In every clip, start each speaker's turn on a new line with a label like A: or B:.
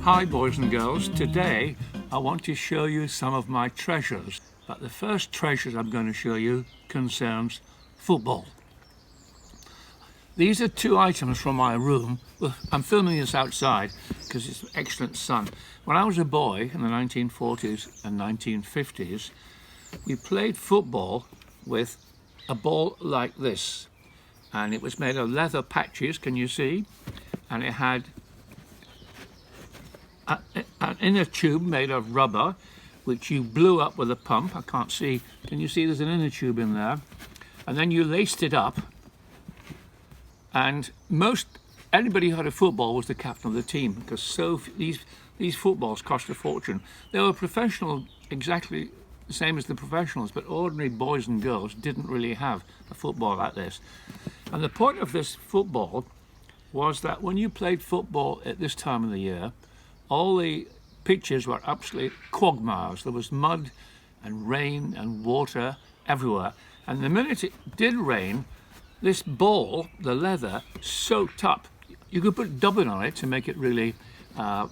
A: Hi boys and girls, today I want to show you some of my treasures, but the first treasure I'm going to show you concerns football. These are two items from my room. Well, I'm filming this outside because it's excellent sun. When I was a boy in the 1940s and 1950s, we played football with a ball like this, and it was made of leather patches, can you see? And it had an inner tube made of rubber, which you blew up with a pump. I can't see, can you see there's an inner tube in there? And then you laced it up, and anybody who had a football was the captain of the team, because these footballs cost a fortune. They were professional, exactly the same as the professionals, but ordinary boys and girls didn't really have a football like this. And the point of this football was that when you played football at this time of the year, all the pitches were absolutely quagmires. There was mud and rain and water everywhere. And the minute it did rain, this ball, the leather, soaked up. You could put dubbing on it to make it really, as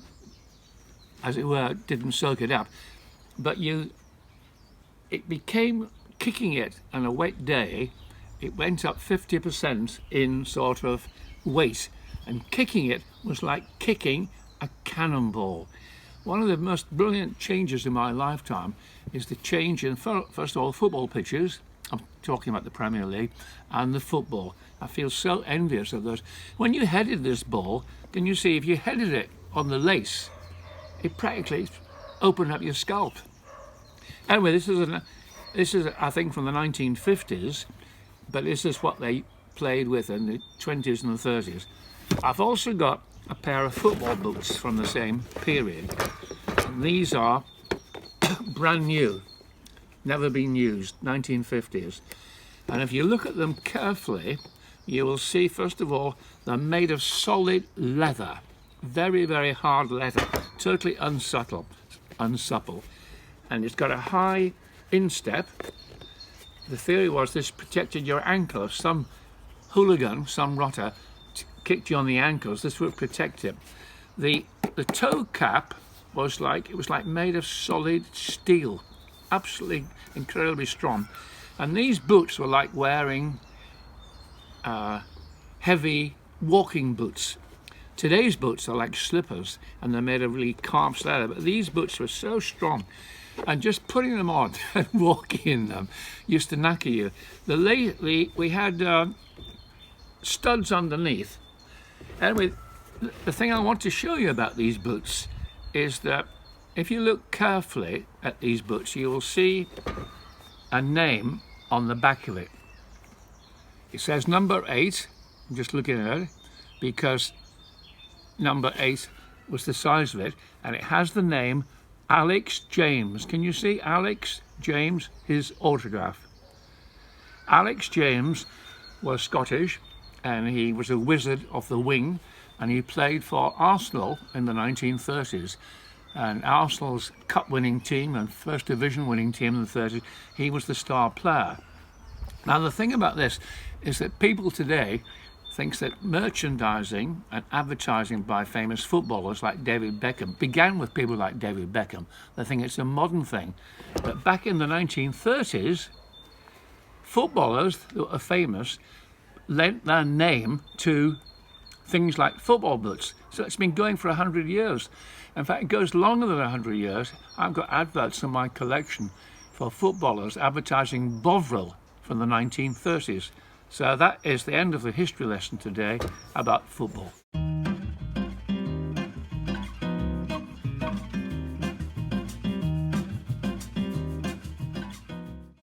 A: it were, didn't soak it up. But it became, kicking it on a wet day, it went up 50% in sort of weight. And kicking it was like kicking a cannonball. One of the most brilliant changes in my lifetime is the change in, first of all, football pitches. I'm talking about the Premier League and the football. I feel so envious of those. When you headed this ball, can you see if you headed it on the lace, it practically opened up your scalp. Anyway, this is I think from the 1950s, but this is what they played with in the 20s and the 30s. I've also got a pair of football boots from the same period. And these are brand new, never been used, 1950s. And if you look at them carefully, you will see, first of all, they're made of solid leather, very, very hard leather, totally unsupple. And it's got a high instep. The theory was this protected your ankle. If some hooligan, some rotter, kicked you on the ankles, this would protect it. The toe cap was like made of solid steel, absolutely incredibly strong. And these boots were like wearing heavy walking boots. Today's boots are like slippers, and they're made of really calf leather, but these boots were so strong, and just putting them on and walking in them used to knacker you. We had studs underneath. Anyway, the thing I want to show you about these boots is that if you look carefully at these boots, you will see a name on the back of it. It says number 8. I'm just looking at it because number 8 was the size of it, and it has the name Alex James. Can you see Alex James, his autograph? Alex James was Scottish, and he was a wizard of the wing, and he played for Arsenal in the 1930s. And Arsenal's cup-winning team and first division winning team in the 30s, he was the star player. Now the thing about this is that people today thinks that merchandising and advertising by famous footballers like David Beckham began with people like David Beckham. They think it's a modern thing. But back in the 1930s, footballers that were famous lent their name to things like football boots. So it's been going for 100 years. In fact, it goes longer than 100 years. I've got adverts in my collection for footballers advertising Bovril from the 1930s. So that is the end of the history lesson today about football.